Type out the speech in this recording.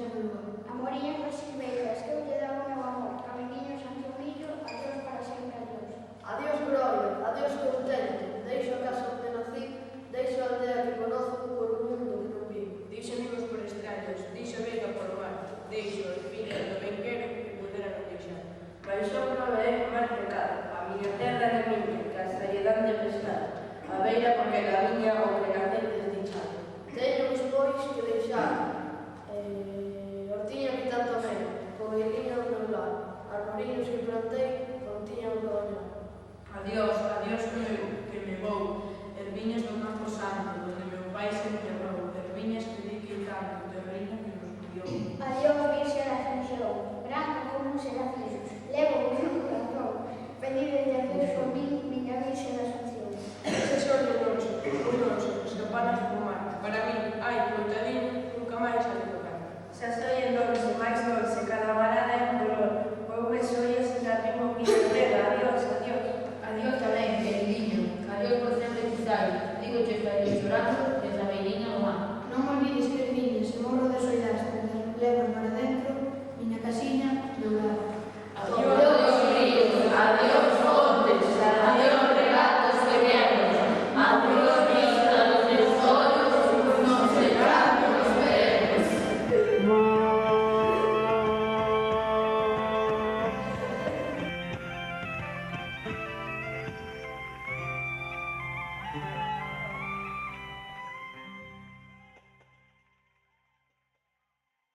saludo. Amoriñas das silveiras, que eu lle daba o meu amor. Camiño Santiaguillo, adiós para sempre, adiós. Adiós Gloria, adiós contento, deixo a casa onde nací, deixo a aldea que conozco por un mundo que non vi. Deixo amigos por estraños, deixo vega por mar, deixo el fines do benquero que pudera non deixar. Baixou non é máis pecado, a miña terra é miña, que a seriedade de pescar, a beira porque camiña o regatel desdichado. Teño despois que deixar hortiña que tanto amei, con guiliño do meu lado, arboriños que plantei, contiña o cabañón. Adiós, adiós que me vou, erviñas do campo santo, donde meu pai se enterrou, erviñas que dediquei tanto, terreno que nos criou. Adiós, Virxe da Ascensión, branca como un serafís, levo o meu corazón, pedido de Deus por min, miña Virxe da Ascensión. Ese sol luminoso, escapanas por mar, para mí, ai, coitadín, nunca máis hai de tocar. Xa soy en dulce, máis dulce, cada varada é un dolor, vou besollas en arrimo miña terra, adiós, adiós. Adiós tamén, queridinho, adiós por sempre quizás, digo que estarei chorando